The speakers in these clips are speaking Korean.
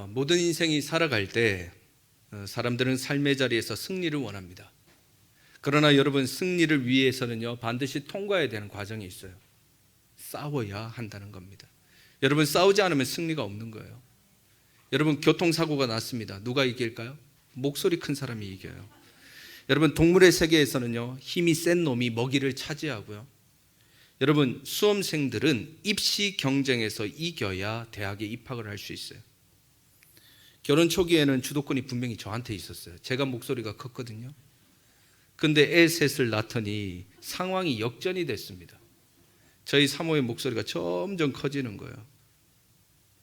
모든 인생이 살아갈 때 사람들은 삶의 자리에서 승리를 원합니다. 그러나 여러분, 승리를 위해서는요, 반드시 통과해야 되는 과정이 있어요. 싸워야 한다는 겁니다. 여러분, 싸우지 않으면 승리가 없는 거예요. 여러분, 교통사고가 났습니다. 누가 이길까요? 목소리 큰 사람이 이겨요. 여러분, 동물의 세계에서는요, 힘이 센 놈이 먹이를 차지하고요. 여러분, 수험생들은 입시 경쟁에서 이겨야 대학에 입학을 할 수 있어요. 결혼 초기에는 주도권이 분명히 저한테 있었어요. 제가 목소리가 컸거든요. 근데 애 셋을 낳더니 상황이 역전이 됐습니다. 저희 사모의 목소리가 점점 커지는 거예요.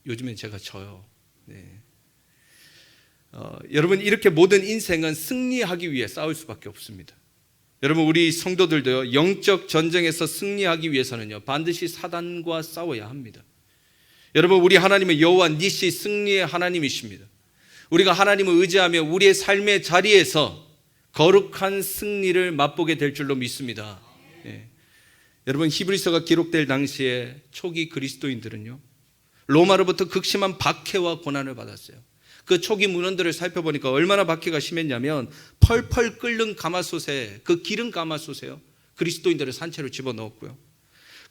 요즘엔 제가 져요. 네. 여러분, 이렇게 모든 인생은 승리하기 위해 싸울 수밖에 없습니다. 여러분, 우리 성도들도요, 영적 전쟁에서 승리하기 위해서는요, 반드시 사단과 싸워야 합니다. 여러분, 우리 하나님은 여호와 니시, 승리의 하나님이십니다. 우리가 하나님을 의지하며 우리의 삶의 자리에서 거룩한 승리를 맛보게 될 줄로 믿습니다. 예. 여러분, 히브리서가 기록될 당시에 초기 그리스도인들은요, 로마로부터 극심한 박해와 고난을 받았어요. 그 초기 문헌들을 살펴보니까 얼마나 박해가 심했냐면, 펄펄 끓는 가마솥에, 그 기름 가마솥에요, 그리스도인들을 산채로 집어넣었고요,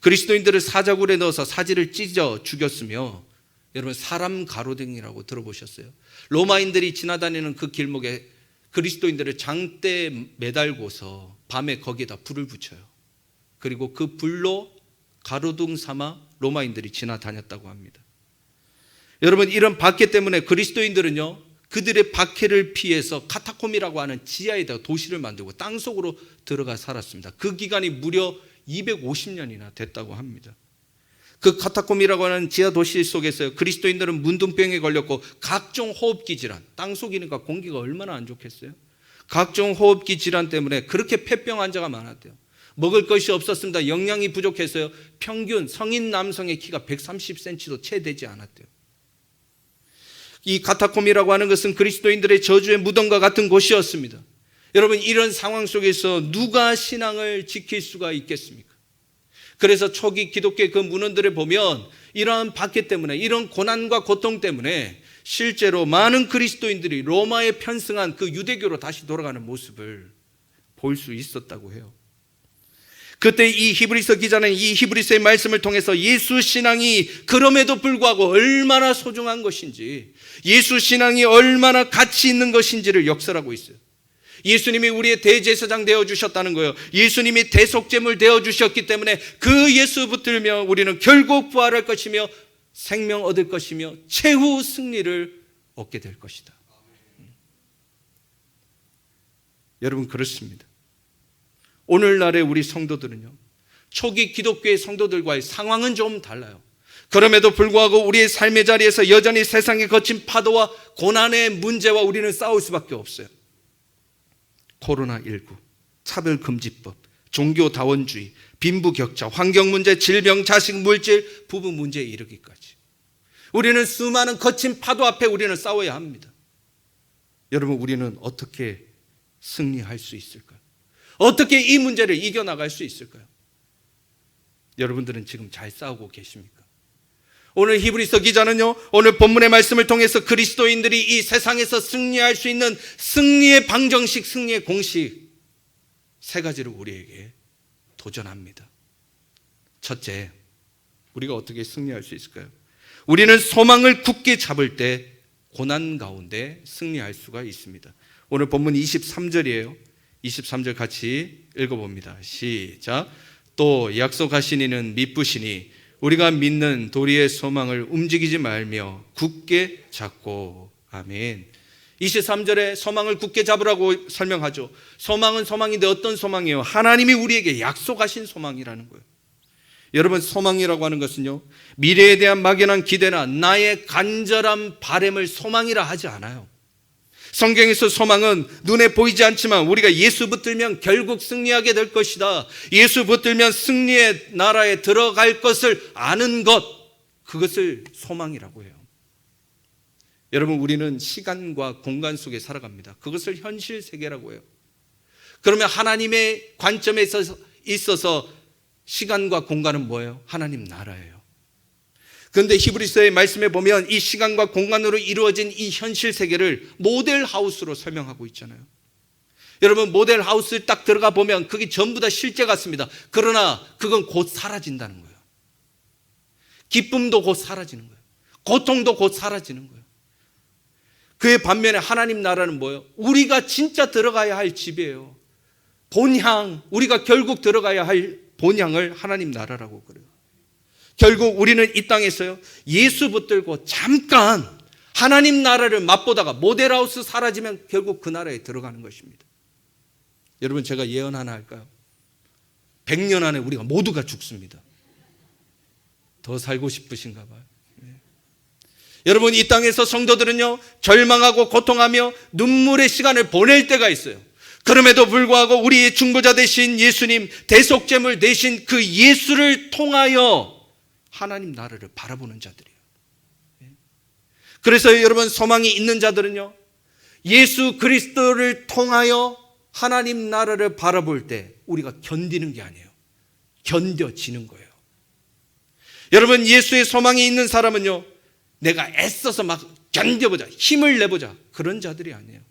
그리스도인들을 사자굴에 넣어서 사지를 찢어 죽였으며, 여러분, 사람 가로등이라고 들어보셨어요? 로마인들이 지나다니는 그 길목에 그리스도인들을 장대에 매달고서 밤에 거기에다 불을 붙여요. 그리고 그 불로 가로등 삼아 로마인들이 지나다녔다고 합니다. 여러분, 이런 박해 때문에 그리스도인들은요, 그들의 박해를 피해서 카타콤이라고 하는 지하에다가 도시를 만들고 땅속으로 들어가 살았습니다. 그 기간이 무려 250년이나 됐다고 합니다. 그 카타콤이라고 하는 지하 도시 속에서 그리스도인들은 문둥병에 걸렸고, 각종 호흡기 질환, 땅속이니까 공기가 얼마나 안 좋겠어요? 각종 호흡기 질환 때문에 그렇게 폐병 환자가 많았대요. 먹을 것이 없었습니다. 영양이 부족해서요, 평균 성인 남성의 키가 130cm도 채 되지 않았대요. 이 카타콤이라고 하는 것은 그리스도인들의 저주의 무덤과 같은 곳이었습니다. 여러분, 이런 상황 속에서 누가 신앙을 지킬 수가 있겠습니까? 그래서 초기 기독교의 그 문헌들을 보면 이러한 박해 때문에, 이런 고난과 고통 때문에 실제로 많은 그리스도인들이 로마에 편승한 그 유대교로 다시 돌아가는 모습을 볼 수 있었다고 해요. 그때 이 히브리서 기자는 이 히브리서의 말씀을 통해서 예수 신앙이 그럼에도 불구하고 얼마나 소중한 것인지, 예수 신앙이 얼마나 가치 있는 것인지를 역설하고 있어요. 예수님이 우리의 대제사장 되어주셨다는 거예요. 예수님이 대속제물 되어주셨기 때문에 그 예수 붙들며 우리는 결국 부활할 것이며 생명 얻을 것이며 최후 승리를 얻게 될 것이다. 여러분, 그렇습니다. 오늘날의 우리 성도들은요, 초기 기독교의 성도들과의 상황은 좀 달라요. 그럼에도 불구하고 우리의 삶의 자리에서 여전히 세상의 거친 파도와 고난의 문제와 우리는 싸울 수밖에 없어요. 코로나19, 차별금지법, 종교다원주의, 빈부격차, 환경문제, 질병, 자식, 물질, 부부 문제에 이르기까지 우리는 수많은 거친 파도 앞에 우리는 싸워야 합니다. 여러분, 우리는 어떻게 승리할 수 있을까요? 어떻게 이 문제를 이겨나갈 수 있을까요? 여러분들은 지금 잘 싸우고 계십니까? 오늘 히브리서 기자는요, 오늘 본문의 말씀을 통해서 그리스도인들이 이 세상에서 승리할 수 있는 승리의 방정식, 승리의 공식 세 가지를 우리에게 도전합니다. 첫째, 우리가 어떻게 승리할 수 있을까요? 우리는 소망을 굳게 잡을 때 고난 가운데 승리할 수가 있습니다. 오늘 본문 23절이에요. 23절 같이 읽어봅니다. 시작. 또 약속하신 이는 미쁘시니 우리가 믿는 도리의 소망을 움직이지 말며 굳게 잡고. 아멘. 23절에 소망을 굳게 잡으라고 설명하죠. 소망은 소망인데 어떤 소망이에요? 하나님이 우리에게 약속하신 소망이라는 거예요. 여러분, 소망이라고 하는 것은요, 미래에 대한 막연한 기대나 나의 간절한 바람을 소망이라 하지 않아요. 성경에서 소망은 눈에 보이지 않지만 우리가 예수 붙들면 결국 승리하게 될 것이다, 예수 붙들면 승리의 나라에 들어갈 것을 아는 것, 그것을 소망이라고 해요. 여러분, 우리는 시간과 공간 속에 살아갑니다. 그것을 현실 세계라고 해요. 그러면 하나님의 관점에 있어서 시간과 공간은 뭐예요? 하나님 나라예요. 그런데 히브리서의 말씀에 보면 이 시간과 공간으로 이루어진 이 현실 세계를 모델하우스로 설명하고 있잖아요. 여러분, 모델하우스에 딱 들어가 보면 그게 전부 다 실제 같습니다. 그러나 그건 곧 사라진다는 거예요. 기쁨도 곧 사라지는 거예요. 고통도 곧 사라지는 거예요. 그의 반면에 하나님 나라는 뭐예요? 우리가 진짜 들어가야 할 집이에요. 본향, 우리가 결국 들어가야 할 본향을 하나님 나라라고 그래요. 결국 우리는 이 땅에서요, 예수 붙들고 잠깐 하나님 나라를 맛보다가 모델하우스 사라지면 결국 그 나라에 들어가는 것입니다. 여러분, 제가 예언 하나 할까요? 100년 안에 우리가 모두가 죽습니다. 더 살고 싶으신가 봐요. 여러분, 이 땅에서 성도들은요, 절망하고 고통하며 눈물의 시간을 보낼 때가 있어요. 그럼에도 불구하고 우리의 중보자 되신 예수님, 대속제물 되신 그 예수를 통하여 하나님 나라를 바라보는 자들이에요. 그래서 여러분, 소망이 있는 자들은요, 예수 그리스도를 통하여 하나님 나라를 바라볼 때 우리가 견디는 게 아니에요. 견뎌지는 거예요. 여러분, 예수의 소망이 있는 사람은요, 내가 애써서 막 견뎌보자, 힘을 내보자, 그런 자들이 아니에요.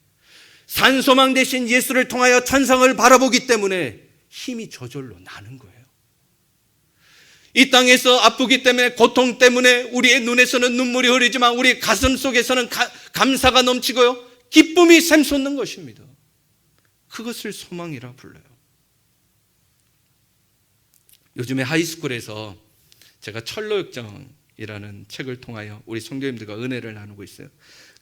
산소망 대신 예수를 통하여 천상을 바라보기 때문에 힘이 저절로 나는 거예요. 이 땅에서 아프기 때문에, 고통 때문에 우리의 눈에서는 눈물이 흐르지만 우리 가슴 속에서는 감사가 넘치고요, 기쁨이 샘솟는 것입니다. 그것을 소망이라 불러요. 요즘에 하이스쿨에서 제가 철로역정이라는 책을 통하여 우리 성도님들과 은혜를 나누고 있어요.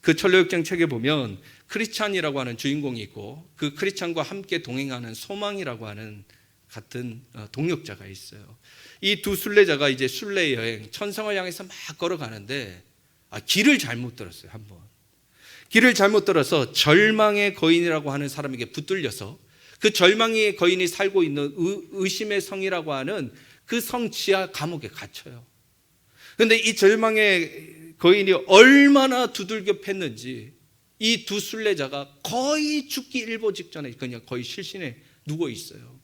그 철로역정 책에 보면 크리스찬이라고 하는 주인공이 있고, 그 크리스찬과 함께 동행하는 소망이라고 하는 같은 동역자가 있어요. 이 두 순례자가 이제 순례 여행, 천성을 향해서 막 걸어가는데 길을 잘못 들었어요. 한번 길을 잘못 들어서 절망의 거인이라고 하는 사람에게 붙들려서 그 절망의 거인이 살고 있는 의심의 성이라고 하는 그 성 지하 감옥에 갇혀요. 그런데 이 절망의 거인이 얼마나 두들겨 팼는지 이 두 순례자가 거의 죽기 일보 직전에 그냥 거의 실신에 누워 있어요.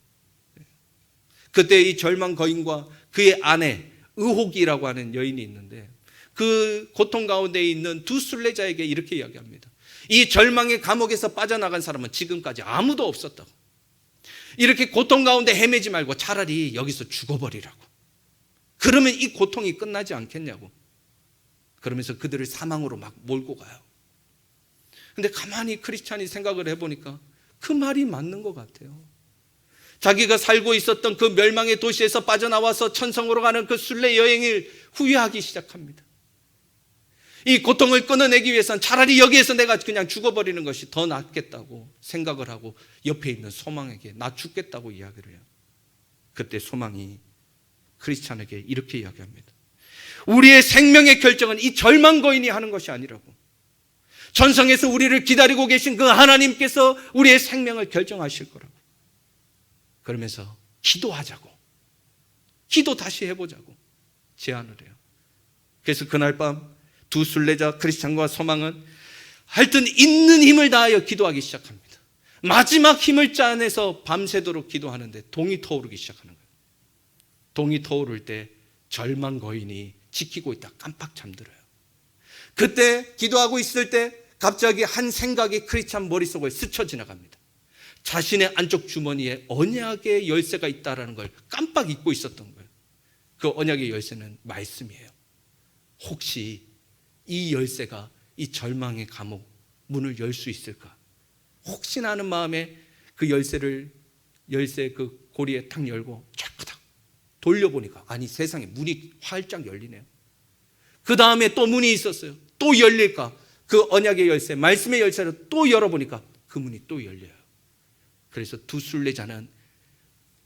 그때 이 절망 거인과 그의 아내 의혹이라고 하는 여인이 있는데, 그 고통 가운데 있는 두 순례자에게 이렇게 이야기합니다. 이 절망의 감옥에서 빠져나간 사람은 지금까지 아무도 없었다고. 이렇게 고통 가운데 헤매지 말고 차라리 여기서 죽어버리라고. 그러면 이 고통이 끝나지 않겠냐고. 그러면서 그들을 사망으로 막 몰고 가요. 근데 가만히 크리스찬이 생각을 해보니까 그 말이 맞는 것 같아요. 자기가 살고 있었던 그 멸망의 도시에서 빠져나와서 천성으로 가는 그 순례 여행을 후회하기 시작합니다. 이 고통을 끊어내기 위해서는 차라리 여기에서 내가 그냥 죽어버리는 것이 더 낫겠다고 생각을 하고 옆에 있는 소망에게 나 죽겠다고 이야기를 해요. 그때 소망이 크리스찬에게 이렇게 이야기합니다. 우리의 생명의 결정은 이 절망 거인이 하는 것이 아니라고. 천성에서 우리를 기다리고 계신 그 하나님께서 우리의 생명을 결정하실 거라고. 그러면서 기도하자고, 기도 다시 해보자고 제안을 해요. 그래서 그날 밤 두 순례자 크리스찬과 소망은 하여튼 있는 힘을 다하여 기도하기 시작합니다. 마지막 힘을 짜내서 밤새도록 기도하는데 동이 터오르기 시작하는 거예요. 동이 터오를 때 절망 거인이 지키고 있다 깜빡 잠들어요. 그때 기도하고 있을 때 갑자기 한 생각이 크리스찬 머릿속을 스쳐 지나갑니다. 자신의 안쪽 주머니에 언약의 열쇠가 있다는 걸 깜빡 잊고 있었던 거예요. 그 언약의 열쇠는 말씀이에요. 혹시 이 열쇠가 이 절망의 감옥 문을 열 수 있을까? 혹시나 하는 마음에 그 열쇠 그 고리에 탁 열고 쫙딱 돌려보니까 아니 세상에 문이 활짝 열리네요. 그 다음에 또 문이 있었어요. 또 열릴까? 그 언약의 열쇠, 말씀의 열쇠를 또 열어보니까 그 문이 또 열려요. 그래서 두 순례자는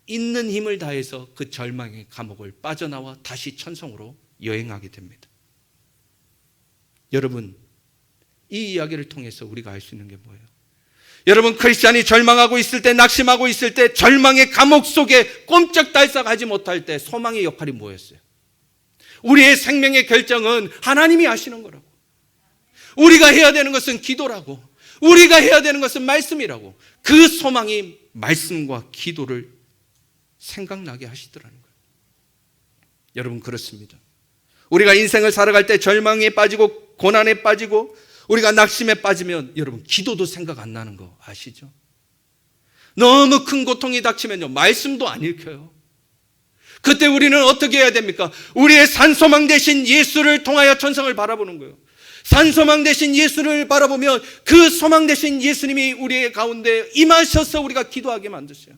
있는 힘을 다해서 그 절망의 감옥을 빠져나와 다시 천성으로 여행하게 됩니다. 여러분, 이 이야기를 통해서 우리가 알 수 있는 게 뭐예요? 여러분, 크리스찬이 절망하고 있을 때, 낙심하고 있을 때, 절망의 감옥 속에 꼼짝달싹하지 못할 때 소망의 역할이 뭐였어요? 우리의 생명의 결정은 하나님이 하시는 거라고. 우리가 해야 되는 것은 기도라고. 우리가 해야 되는 것은 말씀이라고. 그 소망이 말씀과 기도를 생각나게 하시더라는 거예요. 여러분, 그렇습니다. 우리가 인생을 살아갈 때 절망에 빠지고 고난에 빠지고 우리가 낙심에 빠지면 여러분 기도도 생각 안 나는 거 아시죠? 너무 큰 고통이 닥치면요 말씀도 안 읽혀요. 그때 우리는 어떻게 해야 됩니까? 우리의 산소망 되신 예수를 통하여 천성을 바라보는 거예요. 산소망 되신 예수를 바라보면 그 소망 되신 예수님이 우리의 가운데 임하셔서 우리가 기도하게 만드셔요.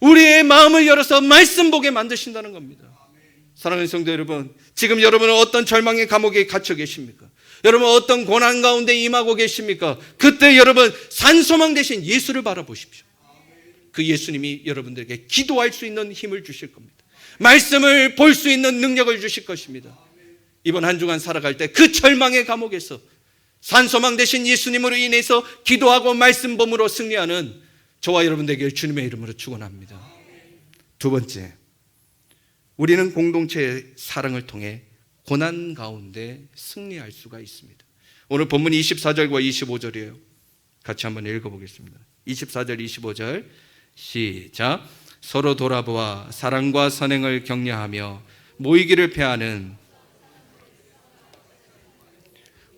우리의 마음을 열어서 말씀 보게 만드신다는 겁니다. 사랑하는 성도 여러분, 지금 여러분은 어떤 절망의 감옥에 갇혀 계십니까? 여러분 어떤 고난 가운데 임하고 계십니까? 그때 여러분 산소망 되신 예수를 바라보십시오. 그 예수님이 여러분들에게 기도할 수 있는 힘을 주실 겁니다. 말씀을 볼 수 있는 능력을 주실 것입니다. 이번 한 주간 살아갈 때 그 절망의 감옥에서 산소망 되신 예수님으로 인해서 기도하고 말씀 봄으로 승리하는 저와 여러분 되길 주님의 이름으로 축원합니다. 두 번째, 우리는 공동체의 사랑을 통해 고난 가운데 승리할 수가 있습니다. 오늘 본문 24절과 25절이에요. 같이 한번 읽어보겠습니다. 24절 25절 시작. 서로 돌아보아 사랑과 선행을 격려하며 모이기를 패하는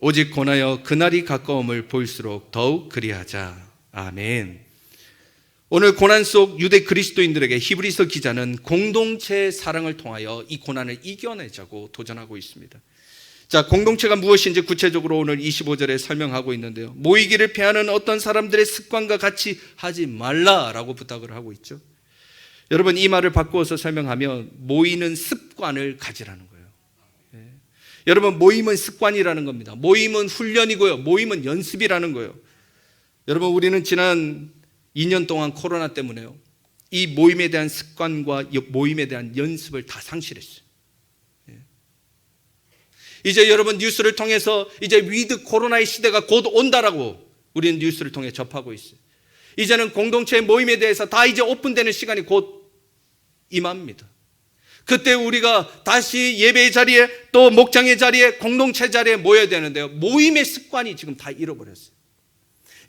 오직 권하여 그날이 가까움을 볼수록 더욱 그리하자. 아멘. 오늘 고난 속 유대 그리스도인들에게 히브리서 기자는 공동체의 사랑을 통하여 이 고난을 이겨내자고 도전하고 있습니다. 자, 공동체가 무엇인지 구체적으로 오늘 25절에 설명하고 있는데요. 모이기를 패하는 어떤 사람들의 습관과 같이 하지 말라라고 부탁을 하고 있죠. 여러분 이 말을 바꾸어서 설명하면 모이는 습관을 가지라는 거예요. 여러분 모임은 습관이라는 겁니다. 모임은 훈련이고요. 모임은 연습이라는 거예요. 여러분 우리는 지난 2년 동안 코로나 때문에요. 이 모임에 대한 습관과 모임에 대한 연습을 다 상실했어요. 이제 여러분 뉴스를 통해서 이제 위드 코로나의 시대가 곧 온다라고 우리는 뉴스를 통해 접하고 있어요. 이제는 공동체 모임에 대해서 다 이제 오픈되는 시간이 곧 임합니다. 그때 우리가 다시 예배의 자리에 또 목장의 자리에 공동체 자리에 모여야 되는데요. 모임의 습관이 지금 다 잃어버렸어요.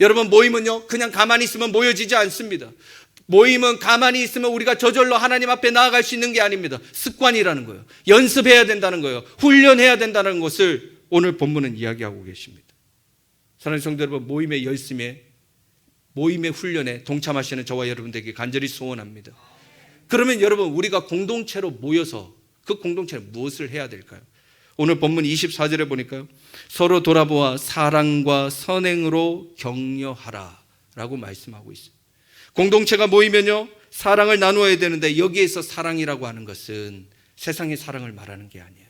여러분 모임은요 그냥 가만히 있으면 모여지지 않습니다. 모임은 가만히 있으면 우리가 저절로 하나님 앞에 나아갈 수 있는 게 아닙니다. 습관이라는 거예요. 연습해야 된다는 거예요. 훈련해야 된다는 것을 오늘 본문은 이야기하고 계십니다. 사랑하는 성도 여러분, 모임의 열심에 모임의 훈련에 동참하시는 저와 여러분들에게 간절히 소원합니다. 그러면 여러분 우리가 공동체로 모여서 그 공동체는 무엇을 해야 될까요? 오늘 본문 24절에 보니까요. 서로 돌아보아 사랑과 선행으로 격려하라 라고 말씀하고 있어요. 공동체가 모이면요 사랑을 나누어야 되는데 여기에서 사랑이라고 하는 것은 세상의 사랑을 말하는 게 아니에요.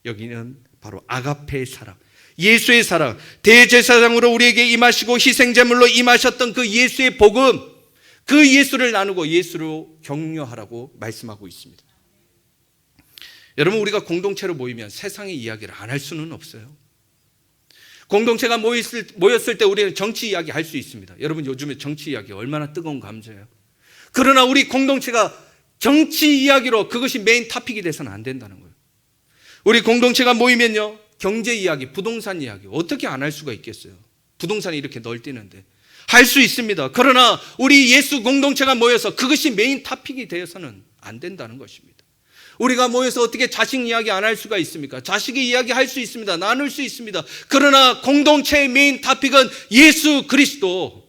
여기는 바로 아가페의 사랑, 예수의 사랑, 대제사장으로 우리에게 임하시고 희생제물로 임하셨던 그 예수의 복음, 그 예수를 나누고 예수로 격려하라고 말씀하고 있습니다. 여러분 우리가 공동체로 모이면 세상의 이야기를 안 할 수는 없어요. 공동체가 모였을 때 우리는 정치 이야기 할 수 있습니다. 여러분 요즘에 정치 이야기 얼마나 뜨거운 감자예요. 그러나 우리 공동체가 정치 이야기로 그것이 메인 토픽이 돼서는 안 된다는 거예요. 우리 공동체가 모이면요 경제 이야기, 부동산 이야기 어떻게 안 할 수가 있겠어요. 부동산이 이렇게 널뛰는데 할 수 있습니다. 그러나 우리 예수 공동체가 모여서 그것이 메인 토픽이 되어서는 안 된다는 것입니다. 우리가 모여서 어떻게 자식 이야기 안 할 수가 있습니까? 자식의 이야기 할 수 있습니다. 나눌 수 있습니다. 그러나 공동체의 메인 토픽은 예수 그리스도,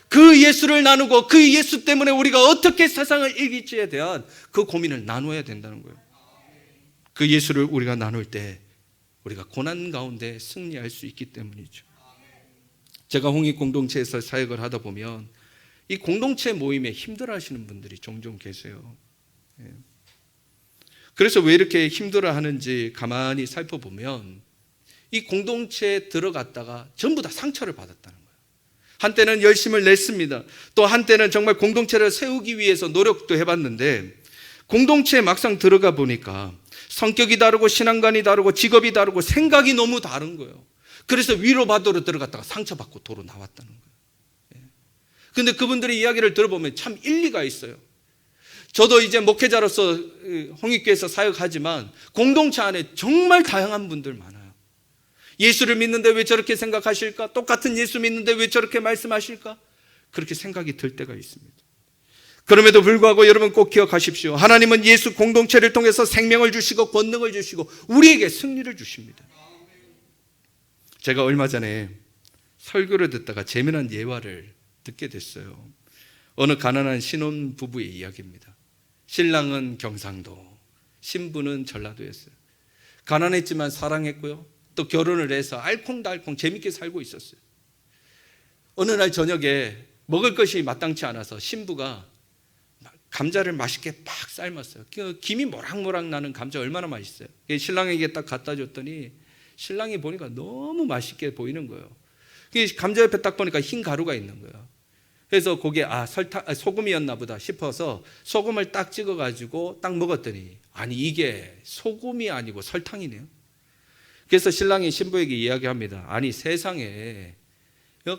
그 예수를 나누고 그 예수 때문에 우리가 어떻게 세상을 이길지에 대한 그 고민을 나눠야 된다는 거예요. 그 예수를 우리가 나눌 때 우리가 고난 가운데 승리할 수 있기 때문이죠. 제가 홍익 공동체에서 사역을 하다 보면 이 공동체 모임에 힘들어하시는 분들이 종종 계세요. 그래서 왜 이렇게 힘들어하는지 가만히 살펴보면 이 공동체에 들어갔다가 전부 다 상처를 받았다는 거예요. 한때는 열심을 냈습니다. 또 한때는 정말 공동체를 세우기 위해서 노력도 해봤는데 공동체에 막상 들어가 보니까 성격이 다르고 신앙관이 다르고 직업이 다르고 생각이 너무 다른 거예요. 그래서 위로받으러 들어갔다가 상처받고 도로 나왔다는 거예요. 그런데 그분들의 이야기를 들어보면 참 일리가 있어요. 저도 이제 목회자로서 홍익교회에서 사역하지만 공동체 안에 정말 다양한 분들 많아요. 예수를 믿는데 왜 저렇게 생각하실까? 똑같은 예수 믿는데 왜 저렇게 말씀하실까? 그렇게 생각이 들 때가 있습니다. 그럼에도 불구하고 여러분 꼭 기억하십시오. 하나님은 예수 공동체를 통해서 생명을 주시고 권능을 주시고 우리에게 승리를 주십니다. 제가 얼마 전에 설교를 듣다가 재미난 예화를 듣게 됐어요. 어느 가난한 신혼 부부의 이야기입니다. 신랑은 경상도, 신부는 전라도였어요. 가난했지만 사랑했고요. 또 결혼을 해서 알콩달콩 재밌게 살고 있었어요. 어느 날 저녁에 먹을 것이 마땅치 않아서 신부가 감자를 맛있게 팍 삶았어요. 김이 모락모락 나는 감자 얼마나 맛있어요. 신랑에게 딱 갖다 줬더니 신랑이 보니까 너무 맛있게 보이는 거예요. 감자 옆에 딱 보니까 흰 가루가 있는 거예요. 그래서 거기에 소금이었나 보다 싶어서 소금을 딱 찍어가지고 딱 먹었더니 아니 이게 소금이 아니고 설탕이네요. 그래서 신랑이 신부에게 이야기합니다. 아니 세상에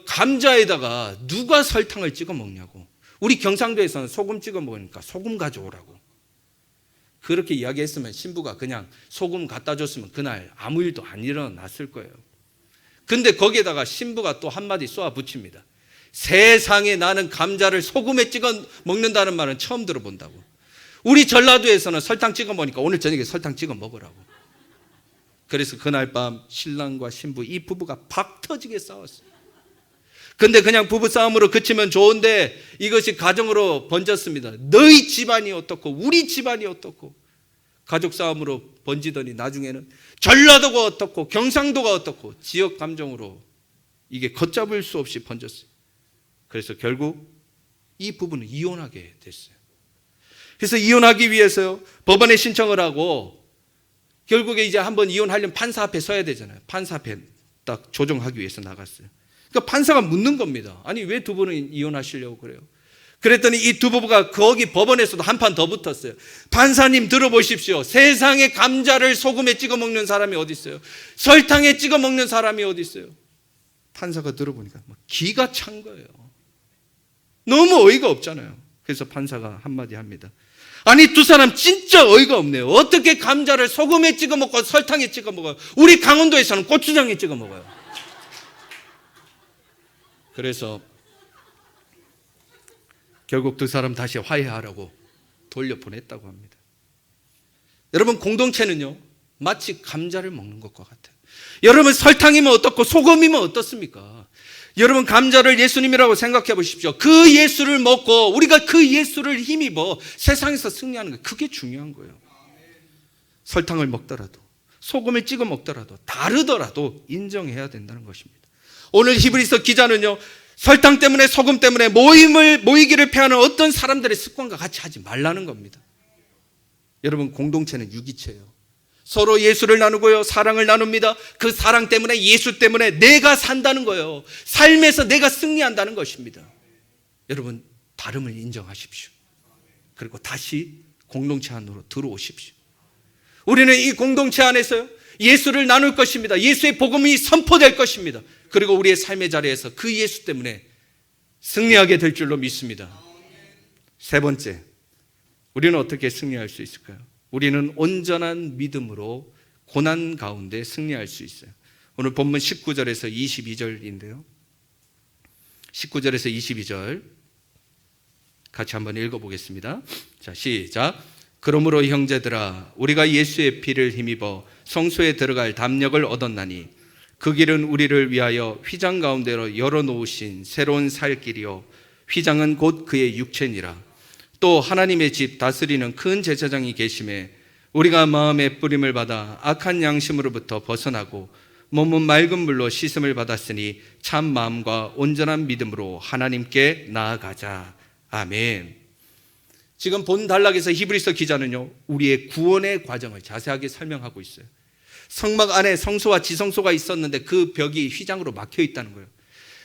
감자에다가 누가 설탕을 찍어 먹냐고. 우리 경상도에서는 소금 찍어 먹으니까 소금 가져오라고. 그렇게 이야기했으면 신부가 그냥 소금 갖다 줬으면 그날 아무 일도 안 일어났을 거예요. 근데 거기에다가 신부가 또 한마디 쏘아 붙입니다. 세상에 나는 감자를 소금에 찍어 먹는다는 말은 처음 들어본다고. 우리 전라도에서는 설탕 찍어 먹으니까 오늘 저녁에 설탕 찍어 먹으라고. 그래서 그날 밤 신랑과 신부 이 부부가 박 터지게 싸웠어요. 근데 그냥 부부싸움으로 그치면 좋은데 이것이 가정으로 번졌습니다. 너희 집안이 어떻고 우리 집안이 어떻고 가족 싸움으로 번지더니 나중에는 전라도가 어떻고 경상도가 어떻고 지역 감정으로 이게 걷잡을 수 없이 번졌어요. 그래서 결국 이 부부는 이혼하게 됐어요. 그래서 이혼하기 위해서요 법원에 신청을 하고 결국에 이제 한번 이혼하려면 판사 앞에 서야 되잖아요. 판사 앞에 딱 조정하기 위해서 나갔어요. 그러니까 판사가 묻는 겁니다. 아니 왜 두 분은 이혼하시려고 그래요? 그랬더니 이 두 부부가 거기 법원에서도 한 판 더 붙었어요. 판사님 들어보십시오. 세상에 감자를 소금에 찍어 먹는 사람이 어디 있어요? 설탕에 찍어 먹는 사람이 어디 있어요? 판사가 들어보니까 기가 찬 거예요. 너무 어이가 없잖아요. 그래서 판사가 한마디 합니다. 아니 두 사람 진짜 어이가 없네요. 어떻게 감자를 소금에 찍어 먹고 설탕에 찍어 먹어요? 우리 강원도에서는 고추장에 찍어 먹어요. 그래서 결국 두 사람 다시 화해하라고 돌려보냈다고 합니다. 여러분 공동체는요 마치 감자를 먹는 것과 같아요. 여러분 설탕이면 어떻고 소금이면 어떻습니까? 여러분 감자를 예수님이라고 생각해 보십시오. 그 예수를 먹고 우리가 그 예수를 힘입어 세상에서 승리하는 거 그게 중요한 거예요. 설탕을 먹더라도 소금을 찍어 먹더라도 다르더라도 인정해야 된다는 것입니다. 오늘 히브리서 기자는요 설탕 때문에 소금 때문에 모이기를 패하는 어떤 사람들의 습관과 같이 하지 말라는 겁니다. 여러분 공동체는 유기체예요. 서로 예수를 나누고요 사랑을 나눕니다. 그 사랑 때문에 예수 때문에 내가 산다는 거예요. 삶에서 내가 승리한다는 것입니다. 여러분 다름을 인정하십시오. 그리고 다시 공동체 안으로 들어오십시오. 우리는 이 공동체 안에서요 예수를 나눌 것입니다. 예수의 복음이 선포될 것입니다. 그리고 우리의 삶의 자리에서 그 예수 때문에 승리하게 될 줄로 믿습니다. 세 번째, 우리는 어떻게 승리할 수 있을까요? 우리는 온전한 믿음으로 고난 가운데 승리할 수 있어요. 오늘 본문 19절에서 22절인데요 19절에서 22절 같이 한번 읽어보겠습니다. 자, 시작. 그러므로 형제들아 우리가 예수의 피를 힘입어 성소에 들어갈 담력을 얻었나니 그 길은 우리를 위하여 휘장 가운데로 열어놓으신 새로운 살 길이요 휘장은 곧 그의 육체니라. 또 하나님의 집 다스리는 큰 제사장이 계심에 우리가 마음의 뿌림을 받아 악한 양심으로부터 벗어나고 몸은 맑은 물로 씻음을 받았으니 참 마음과 온전한 믿음으로 하나님께 나아가자. 아멘. 지금 본 단락에서 히브리서 기자는요 우리의 구원의 과정을 자세하게 설명하고 있어요. 성막 안에 성소와 지성소가 있었는데 그 벽이 휘장으로 막혀 있다는 거예요.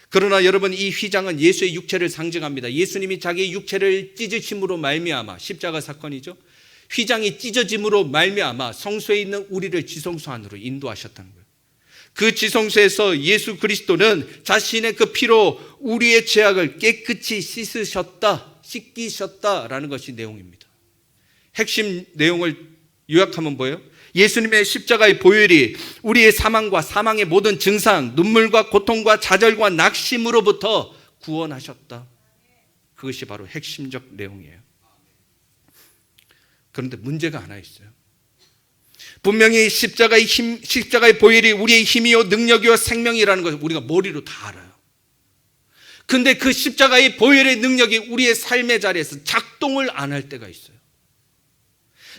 그러나 여러분 이 휘장은 예수의 육체를 상징합니다. 예수님이 자기의 육체를 찢으심으로 말미암아 십자가 사건이죠. 휘장이 찢어짐으로 말미암아 성소에 있는 우리를 지성소 안으로 인도하셨다는 거예요. 그 지성소에서 예수 그리스도는 자신의 그 피로 우리의 죄악을 깨끗이 씻기셨다라는 것이 내용입니다. 핵심 내용을 요약하면 뭐예요? 예수님의 십자가의 보혈이 우리의 사망과 사망의 모든 증상, 눈물과 고통과 좌절과 낙심으로부터 구원하셨다. 그것이 바로 핵심적 내용이에요. 그런데 문제가 하나 있어요. 분명히 십자가의 보혈이 우리의 힘이요 능력이요 생명이라는 것을 우리가 머리로 다 알아요. 근데 그 십자가의 보혈의 능력이 우리의 삶의 자리에서 작동을 안 할 때가 있어요.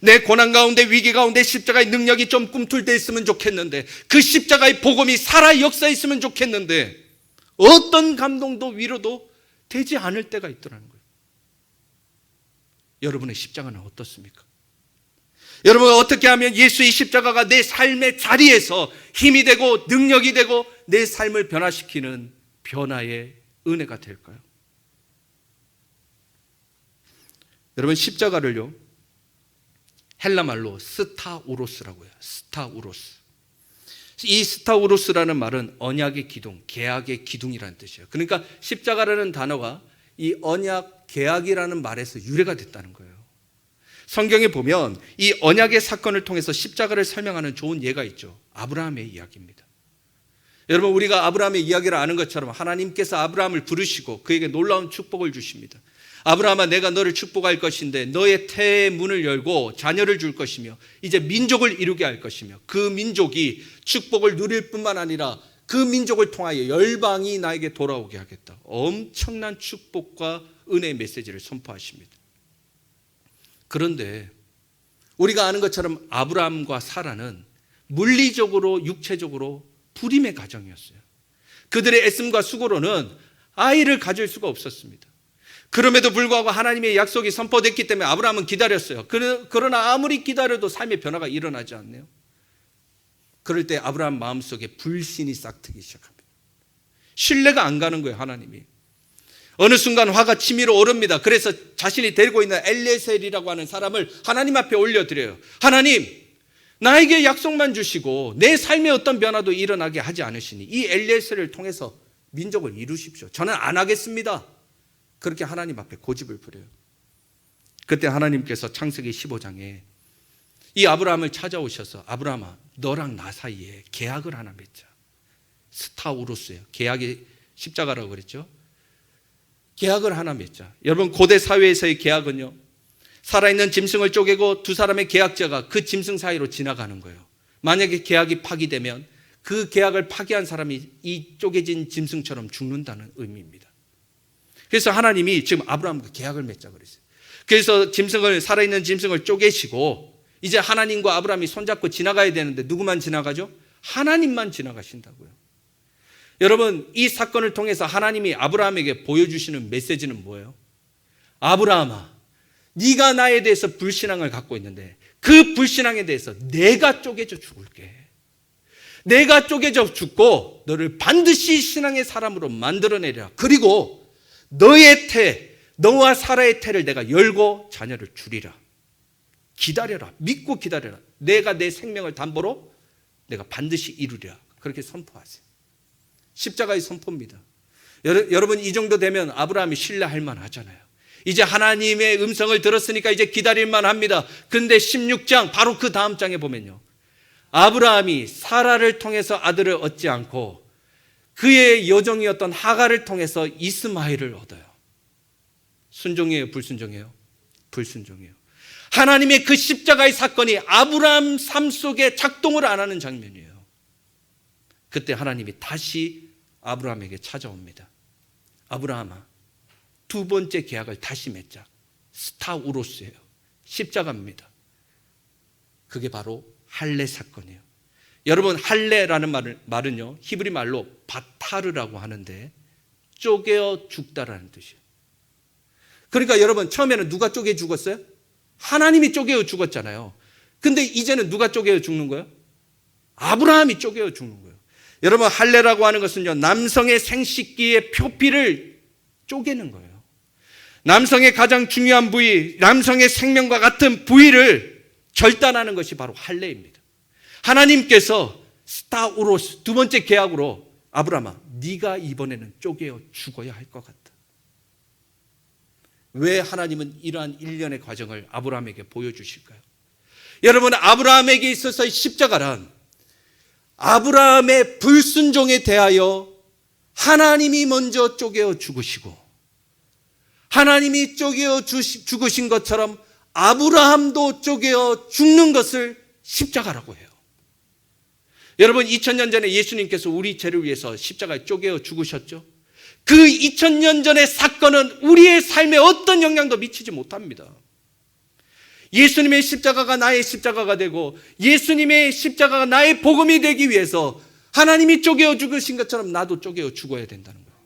내 고난 가운데, 위기 가운데 십자가의 능력이 좀 꿈틀대 있으면 좋겠는데, 그 십자가의 복음이 살아 역사했으면 좋겠는데, 어떤 감동도 위로도 되지 않을 때가 있더라는 거예요. 여러분의 십자가는 어떻습니까? 여러분, 어떻게 하면 예수의 십자가가 내 삶의 자리에서 힘이 되고 능력이 되고 내 삶을 변화시키는 변화의 은혜가 될까요? 여러분, 십자가를요, 헬라말로 스타우로스라고 해요. 스타우로스. 이 스타우로스라는 말은 언약의 기둥, 계약의 기둥이라는 뜻이에요. 그러니까 십자가라는 단어가 이 언약, 계약이라는 말에서 유래가 됐다는 거예요. 성경에 보면 이 언약의 사건을 통해서 십자가를 설명하는 좋은 예가 있죠. 아브라함의 이야기입니다. 여러분, 우리가 아브라함의 이야기를 아는 것처럼 하나님께서 아브라함을 부르시고 그에게 놀라운 축복을 주십니다. 아브라함아, 내가 너를 축복할 것인데 너의 태의 문을 열고 자녀를 줄 것이며 이제 민족을 이루게 할 것이며 그 민족이 축복을 누릴 뿐만 아니라 그 민족을 통하여 열방이 나에게 돌아오게 하겠다. 엄청난 축복과 은혜의 메시지를 선포하십니다. 그런데 우리가 아는 것처럼 아브라함과 사라는 물리적으로 육체적으로 불임의 가정이었어요. 그들의 애씀과 수고로는 아이를 가질 수가 없었습니다. 그럼에도 불구하고 하나님의 약속이 선포됐기 때문에 아브라함은 기다렸어요. 그러나 아무리 기다려도 삶의 변화가 일어나지 않네요. 그럴 때 아브라함 마음속에 불신이 싹트기 시작합니다. 신뢰가 안 가는 거예요, 하나님이. 어느 순간 화가 치밀어 오릅니다. 그래서 자신이 데리고 있는 엘리에셀이라고 하는 사람을 하나님 앞에 올려드려요. 하나님, 나에게 약속만 주시고 내 삶에 어떤 변화도 일어나게 하지 않으시니 이 엘리에셀을 통해서 민족을 이루십시오. 저는 안 하겠습니다. 그렇게 하나님 앞에 고집을 부려요. 그때 하나님께서 창세기 15장에 이 아브라함을 찾아오셔서 아브라함아, 너랑 나 사이에 계약을 하나 맺자. 스타우로스예요. 계약이 십자가라고 그랬죠. 계약을 하나 맺자. 여러분, 고대 사회에서의 계약은요, 살아있는 짐승을 쪼개고 두 사람의 계약자가 그 짐승 사이로 지나가는 거예요. 만약에 계약이 파기되면 그 계약을 파기한 사람이 이 쪼개진 짐승처럼 죽는다는 의미입니다. 그래서 하나님이 지금 아브라함과 계약을 맺자 그랬어요. 그래서 살아있는 짐승을 쪼개시고 이제 하나님과 아브라함이 손잡고 지나가야 되는데 누구만 지나가죠? 하나님만 지나가신다고요. 여러분, 이 사건을 통해서 하나님이 아브라함에게 보여주시는 메시지는 뭐예요? 아브라함아, 네가 나에 대해서 불신앙을 갖고 있는데 그 불신앙에 대해서 내가 쪼개져 죽을게. 내가 쪼개져 죽고 너를 반드시 신앙의 사람으로 만들어내리라. 그리고 너의 태, 너와 사라의 태를 내가 열고 자녀를 주리라. 기다려라. 믿고 기다려라. 내가 내 생명을 담보로 내가 반드시 이루리라. 그렇게 선포하세요. 십자가의 선포입니다. 여러분, 이 정도 되면 아브라함이 신뢰할 만하잖아요. 이제 하나님의 음성을 들었으니까 이제 기다릴 만합니다. 그런데 16장 바로 그 다음 장에 보면요, 아브라함이 사라를 통해서 아들을 얻지 않고 그의 여종이었던 하갈을 통해서 이스마엘을 얻어요. 순종이에요, 불순종이에요? 불순종이에요. 하나님의 그 십자가의 사건이 아브라함 삶 속에 작동을 안 하는 장면이에요. 그때 하나님이 다시 아브라함에게 찾아옵니다. 아브라함아, 두 번째 계약을 다시 맺자. 스타우로스예요. 십자가입니다. 그게 바로 할례 사건이에요. 여러분, 할례라는 말은요, 히브리 말로 바타르라고 하는데 쪼개어 죽다라는 뜻이에요. 그러니까 여러분, 처음에는 누가 쪼개 죽었어요? 하나님이 쪼개어 죽었잖아요. 근데 이제는 누가 쪼개어 죽는 거예요? 아브라함이 쪼개어 죽는 거예요. 여러분, 할례라고 하는 것은요, 남성의 생식기의 표피를 쪼개는 거예요. 남성의 가장 중요한 부위, 남성의 생명과 같은 부위를 절단하는 것이 바로 할례입니다. 하나님께서 스타우로스, 두 번째 계약으로 아브라함아, 네가 이번에는 쪼개어 죽어야 할 것 같다. 왜 하나님은 이러한 일련의 과정을 아브라함에게 보여주실까요? 여러분, 아브라함에게 있어서 십자가란 아브라함의 불순종에 대하여 하나님이 먼저 쪼개어 죽으시고 하나님이 쪼개어 죽으신 것처럼 아브라함도 쪼개어 죽는 것을 십자가라고 해요. 여러분, 2000년 전에 예수님께서 우리 죄를 위해서 십자가에 쪼개어 죽으셨죠. 그 2000년 전의 사건은 우리의 삶에 어떤 영향도 미치지 못합니다. 예수님의 십자가가 나의 십자가가 되고 예수님의 십자가가 나의 복음이 되기 위해서 하나님이 쪼개어 죽으신 것처럼 나도 쪼개어 죽어야 된다는 거예요.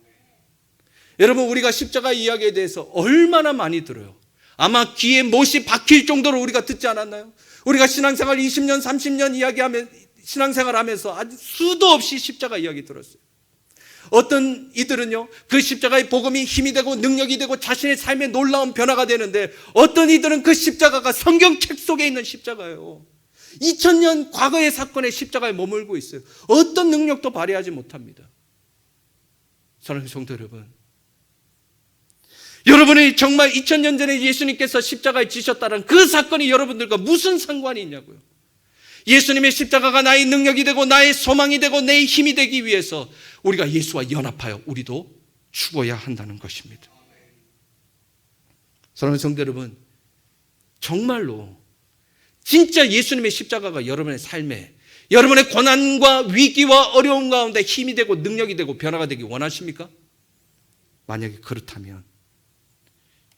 여러분, 우리가 십자가 이야기에 대해서 얼마나 많이 들어요. 아마 귀에 못이 박힐 정도로 우리가 듣지 않았나요? 우리가 신앙생활 20년 30년 신앙생활 하면서 아주 수도 없이 십자가 이야기 들었어요. 어떤 이들은요, 그 십자가의 복음이 힘이 되고 능력이 되고 자신의 삶에 놀라운 변화가 되는데, 어떤 이들은 그 십자가가 성경책 속에 있는 십자가예요. 2000년 과거의 사건의 십자가에 머물고 있어요. 어떤 능력도 발휘하지 못합니다. 사랑하는 성도 여러분, 여러분이 정말 2000년 전에 예수님께서 십자가에 지셨다는 그 사건이 여러분들과 무슨 상관이 있냐고요. 예수님의 십자가가 나의 능력이 되고 나의 소망이 되고 내 힘이 되기 위해서 우리가 예수와 연합하여 우리도 죽어야 한다는 것입니다. 사랑하는 성도 여러분, 정말로 진짜 예수님의 십자가가 여러분의 삶에, 여러분의 고난과 위기와 어려움 가운데 힘이 되고 능력이 되고 변화가 되기 원하십니까? 만약에 그렇다면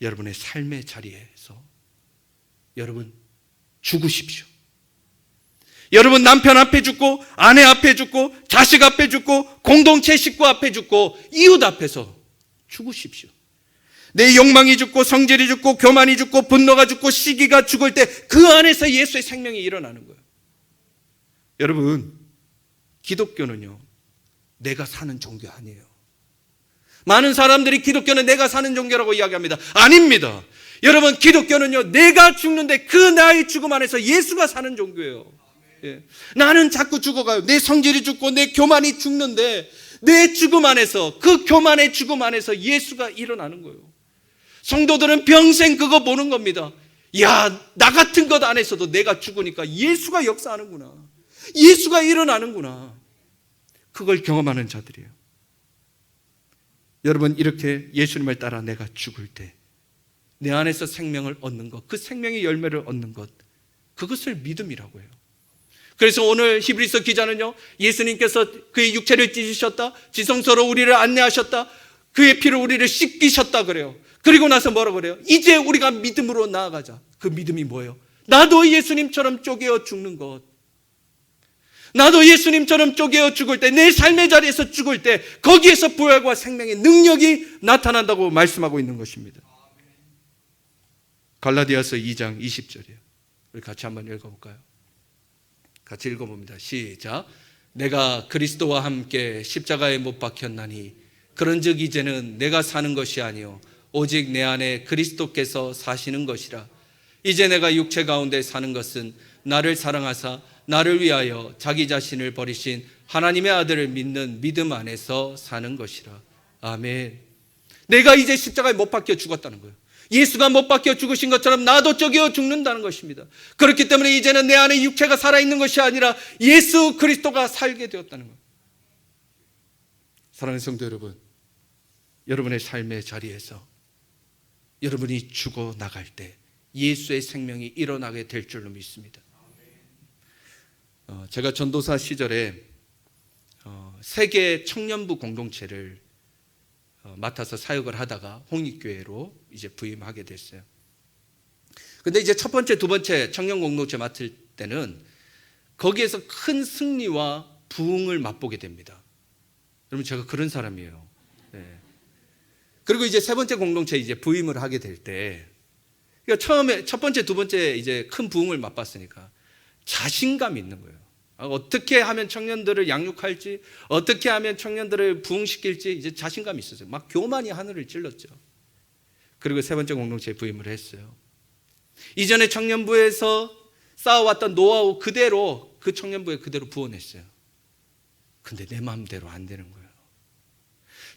여러분의 삶의 자리에서 여러분 죽으십시오. 여러분 남편 앞에 죽고 아내 앞에 죽고 자식 앞에 죽고 공동체 식구 앞에 죽고 이웃 앞에서 죽으십시오. 내 욕망이 죽고 성질이 죽고 교만이 죽고 분노가 죽고 시기가 죽을 때 그 안에서 예수의 생명이 일어나는 거예요. 여러분, 기독교는요, 내가 사는 종교 아니에요. 많은 사람들이 기독교는 내가 사는 종교라고 이야기합니다. 아닙니다. 여러분, 기독교는요, 내가 죽는데 그 나의 죽음 안에서 예수가 사는 종교예요. 예. 나는 자꾸 죽어가요. 내 성질이 죽고 내 교만이 죽는데 내 죽음 안에서, 그 교만의 죽음 안에서 예수가 일어나는 거예요. 성도들은 평생 그거 보는 겁니다. 야, 나 같은 것 안에서도 내가 죽으니까 예수가 역사하는구나. 예수가 일어나는구나. 그걸 경험하는 자들이에요. 여러분, 이렇게 예수님을 따라 내가 죽을 때 내 안에서 생명을 얻는 것, 그 생명의 열매를 얻는 것, 그것을 믿음이라고 해요. 그래서 오늘 히브리서 기자는요, 예수님께서 그의 육체를 찢으셨다, 지성소로 우리를 안내하셨다, 그의 피로 우리를 씻기셨다 그래요. 그리고 나서 뭐라고 그래요? 이제 우리가 믿음으로 나아가자. 그 믿음이 뭐예요? 나도 예수님처럼 쪼개어 죽는 것. 나도 예수님처럼 쪼개어 죽을 때, 내 삶의 자리에서 죽을 때 거기에서 부활과 생명의 능력이 나타난다고 말씀하고 있는 것입니다. 갈라디아서 2장 20절이에요. 우리 같이 한번 읽어볼까요? 같이 읽어봅니다. 시작. 내가 그리스도와 함께 십자가에 못 박혔나니 그런즉 이제는 내가 사는 것이 아니요 오직 내 안에 그리스도께서 사시는 것이라. 이제 내가 육체 가운데 사는 것은 나를 사랑하사 나를 위하여 자기 자신을 버리신 하나님의 아들을 믿는 믿음 안에서 사는 것이라. 아멘. 내가 이제 십자가에 못 박혀 죽었다는 거예요. 예수가 못 박혀 죽으신 것처럼 나도 쪼개어 죽는다는 것입니다. 그렇기 때문에 이제는 내 안에 육체가 살아있는 것이 아니라 예수 그리스도가 살게 되었다는 거예요. 사랑하는 성도 여러분, 여러분의 삶의 자리에서 여러분이 죽어 나갈 때 예수의 생명이 일어나게 될 줄로 믿습니다. 제가 전도사 시절에 세계 청년부 공동체를 맡아서 사역을 하다가 홍익교회로 이제 부임하게 됐어요. 근데 이제 첫 번째, 두 번째 청년 공동체 맡을 때는 거기에서 큰 승리와 부흥을 맛보게 됩니다. 여러분, 제가 그런 사람이에요. 네. 그리고 이제 세 번째 공동체 이제 부임을 하게 될 때, 그러니까 처음에 첫 번째, 두 번째 이제 큰 부흥을 맛봤으니까 자신감이 있는 거예요. 어떻게 하면 청년들을 양육할지, 어떻게 하면 청년들을 부흥시킬지 이제 자신감이 있었어요. 막 교만이 하늘을 찔렀죠. 그리고 세 번째 공동체에 부임을 했어요. 이전에 청년부에서 쌓아왔던 노하우 그대로 그 청년부에 그대로 부어냈어요. 근데 내 마음대로 안 되는 거예요.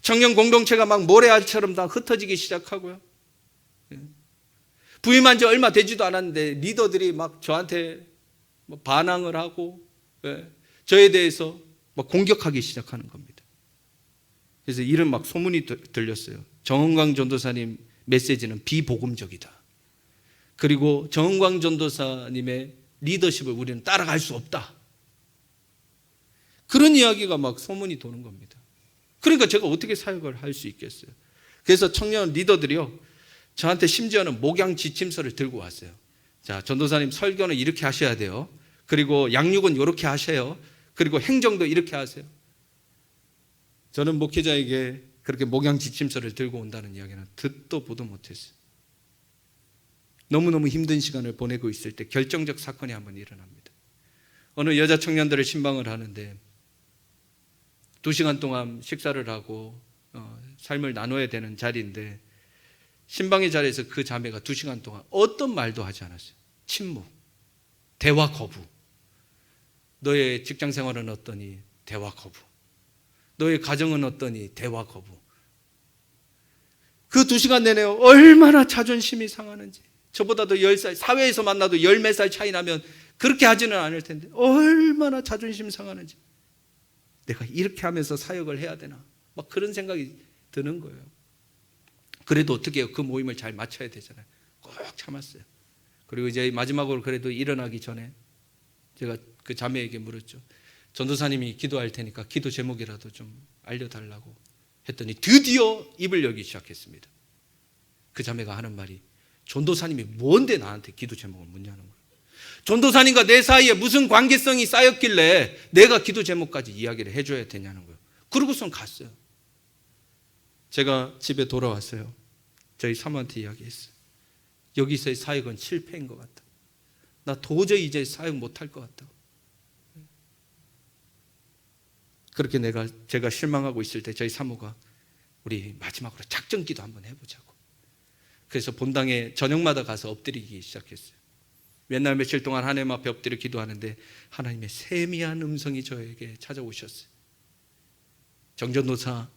청년 공동체가 막 모래알처럼 다 흩어지기 시작하고요. 부임한 지 얼마 되지도 않았는데 리더들이 막 저한테 반항을 하고 저에 대해서 막 공격하기 시작하는 겁니다. 그래서 이런 막 소문이 들렸어요. 정은광 전도사님 메시지는 비복음적이다. 그리고 정은광 전도사님의 리더십을 우리는 따라갈 수 없다. 그런 이야기가 막 소문이 도는 겁니다. 그러니까 제가 어떻게 사역을 할 수 있겠어요? 그래서 청년 리더들이요, 저한테 심지어는 목양 지침서를 들고 왔어요. 자, 전도사님 설교는 이렇게 하셔야 돼요. 그리고 양육은 이렇게 하세요. 그리고 행정도 이렇게 하세요. 저는 목회자에게 그렇게 목양 지침서를 들고 온다는 이야기는 듣도 보도 못했어요. 너무너무 힘든 시간을 보내고 있을 때 결정적 사건이 한번 일어납니다. 어느 여자 청년들을 신방을 하는데 2시간 동안 식사를 하고 삶을 나눠야 되는 자리인데, 신방의 자리에서 그 자매가 2시간 동안 어떤 말도 하지 않았어요. 침묵, 대화 거부. 너의 직장 생활은 어떠니? 대화 거부. 너의 가정은 어떠니? 대화 거부. 그 2시간 내내 얼마나 자존심이 상하는지. 저보다도 10살, 사회에서 만나도 10몇 살 차이 나면 그렇게 하지는 않을 텐데 얼마나 자존심 상하는지. 내가 이렇게 하면서 사역을 해야 되나? 막 그런 생각이 드는 거예요. 그래도 어떻게 해요? 그 모임을 잘 마쳐야 되잖아요. 꼭 참았어요. 그리고 이제 마지막으로 그래도 일어나기 전에 제가 그 자매에게 물었죠. 전도사님이 기도할 테니까 기도 제목이라도 좀 알려달라고 했더니 드디어 입을 열기 시작했습니다. 그 자매가 하는 말이, 전도사님이 뭔데 나한테 기도 제목을 묻냐는 거예요. 전도사님과 내 사이에 무슨 관계성이 쌓였길래 내가 기도 제목까지 이야기를 해줘야 되냐는 거예요. 그러고선 갔어요. 제가 집에 돌아왔어요. 저희 사모한테 이야기했어요. 여기서의 사역은 실패인 것 같다. 나 도저히 이제 사역 못할 것 같다. 그렇게 제가 실망하고 있을 때 저희 사모가 우리 마지막으로 작전 기도 한번 해보자고. 그래서 본당에 저녁마다 가서 엎드리기 시작했어요. 맨날 며칠 동안 하나님 앞에 엎드려 기도하는데 하나님의 세미한 음성이 저에게 찾아오셨어요. 정전도사,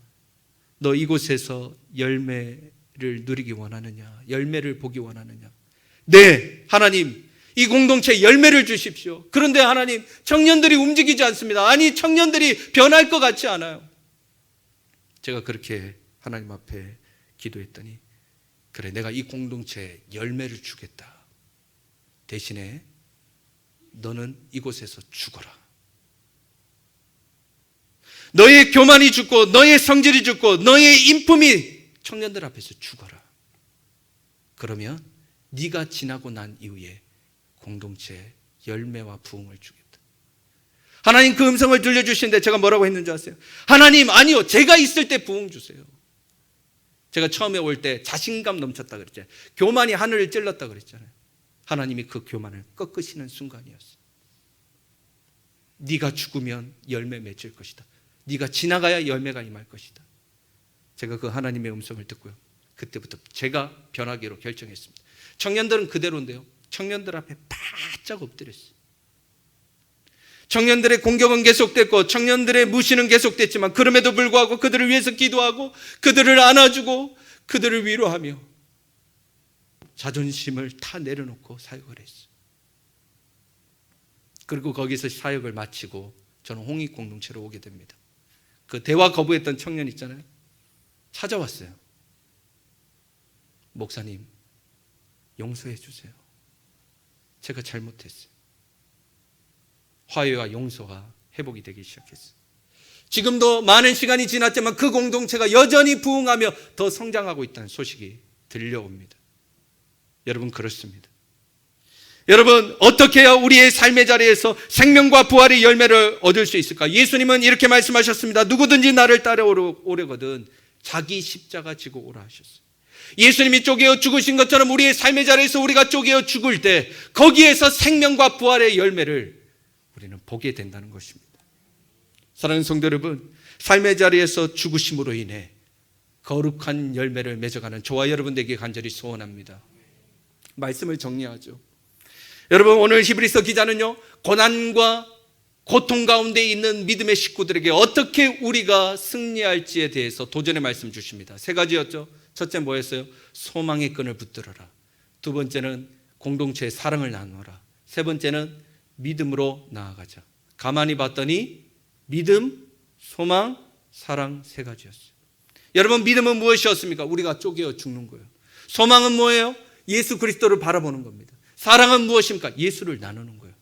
너 이곳에서 열매를 누리기 원하느냐? 열매를 보기 원하느냐? 네, 하나님, 이 공동체에 열매를 주십시오. 그런데 하나님, 청년들이 움직이지 않습니다. 아니, 청년들이 변할 것 같지 않아요. 제가 그렇게 하나님 앞에 기도했더니, 그래, 내가 이 공동체에 열매를 주겠다. 대신에 너는 이곳에서 죽어라. 너의 교만이 죽고 너의 성질이 죽고 너의 인품이 청년들 앞에서 죽어라. 그러면 네가 지나고 난 이후에 공동체에 열매와 부흥을 주겠다. 하나님 그 음성을 들려주시는데 제가 뭐라고 했는지 아세요? 하나님, 아니요, 제가 있을 때 부흥 주세요. 제가 처음에 올 때 자신감 넘쳤다 그랬잖아요. 교만이 하늘을 찔렀다 그랬잖아요. 하나님이 그 교만을 꺾으시는 순간이었어요. 네가 죽으면 열매 맺을 것이다. 네가 지나가야 열매가 임할 것이다. 제가 그 하나님의 음성을 듣고요, 그때부터 제가 변하기로 결정했습니다. 청년들은 그대로인데요, 청년들 앞에 바짝 엎드렸어요. 청년들의 공격은 계속됐고 청년들의 무시는 계속됐지만 그럼에도 불구하고 그들을 위해서 기도하고 그들을 안아주고 그들을 위로하며 자존심을 다 내려놓고 사역을 했어요. 그리고 거기서 사역을 마치고 저는 홍익 공동체로 오게 됩니다. 그 대화 거부했던 청년 있잖아요, 찾아왔어요. 목사님, 용서해 주세요. 제가 잘못했어요. 화해와 용서가 회복이 되기 시작했어요. 지금도 많은 시간이 지났지만 그 공동체가 여전히 부흥하며 더 성장하고 있다는 소식이 들려옵니다. 여러분, 그렇습니다. 여러분, 어떻게 해야 우리의 삶의 자리에서 생명과 부활의 열매를 얻을 수 있을까? 예수님은 이렇게 말씀하셨습니다. 누구든지 나를 따라오려거든 자기 십자가 지고 오라 하셨어요. 예수님이 쪼개어 죽으신 것처럼 우리의 삶의 자리에서 우리가 쪼개어 죽을 때 거기에서 생명과 부활의 열매를 우리는 보게 된다는 것입니다. 사랑하는 성도 여러분, 삶의 자리에서 죽으심으로 인해 거룩한 열매를 맺어가는 저와 여러분들에게 간절히 소원합니다. 말씀을 정리하죠. 여러분, 오늘 히브리서 기자는요, 고난과 고통 가운데 있는 믿음의 식구들에게 어떻게 우리가 승리할지에 대해서 도전의 말씀 주십니다. 3가지였죠. 첫째 뭐였어요? 소망의 끈을 붙들어라. 두 번째는 공동체의 사랑을 나누어라. 세 번째는 믿음으로 나아가자. 가만히 봤더니 믿음, 소망, 사랑 3가지였어요. 여러분, 믿음은 무엇이었습니까? 우리가 쪼개어 죽는 거예요. 소망은 뭐예요? 예수 그리스도를 바라보는 겁니다. 사랑은 무엇입니까? 예수를 나누는 거예요.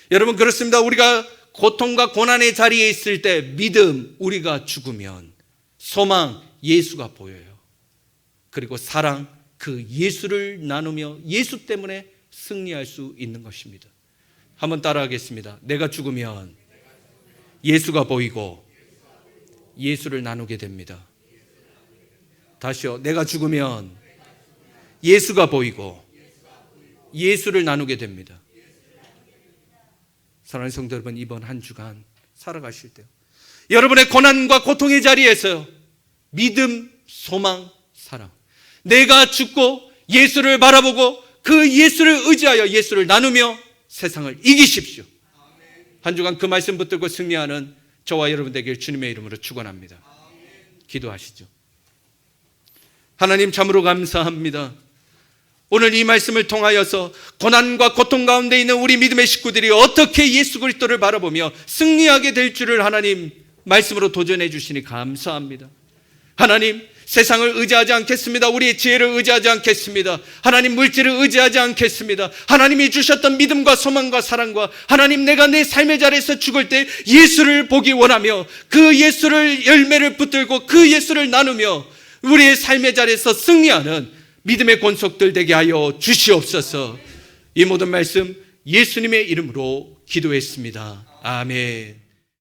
여러분, 그렇습니다. 우리가 고통과 고난의 자리에 있을 때 믿음, 우리가 죽으면 소망, 예수가 보여요. 그리고 사랑, 그 예수를 나누며 예수 때문에 승리할 수 있는 것입니다. 한번 따라하겠습니다. 내가 죽으면 예수가 보이고 예수를 나누게 됩니다. 다시요. 내가 죽으면 예수가 보이고 예수를 나누게 됩니다. 사랑하는 성도 여러분, 이번 한 주간 살아가실 때요, 여러분의 고난과 고통의 자리에서 믿음, 소망, 사랑, 내가 죽고 예수를 바라보고 그 예수를 의지하여 예수를 나누며 세상을 이기십시오. 한 주간 그 말씀 붙들고 승리하는 저와 여러분 되길 주님의 이름으로 축원합니다. 기도하시죠. 하나님, 참으로 감사합니다. 오늘 이 말씀을 통하여서 고난과 고통 가운데 있는 우리 믿음의 식구들이 어떻게 예수 그리스도를 바라보며 승리하게 될 줄을 하나님 말씀으로 도전해 주시니 감사합니다. 하나님, 세상을 의지하지 않겠습니다. 우리의 지혜를 의지하지 않겠습니다. 하나님, 물질을 의지하지 않겠습니다. 하나님이 주셨던 믿음과 소망과 사랑과 하나님, 내가 내 삶의 자리에서 죽을 때 예수를 보기 원하며 그 예수를 열매를 붙들고 그 예수를 나누며 우리의 삶의 자리에서 승리하는 믿음의 권속들 되게 하여 주시옵소서. 이 모든 말씀 예수님의 이름으로 기도했습니다. 아멘.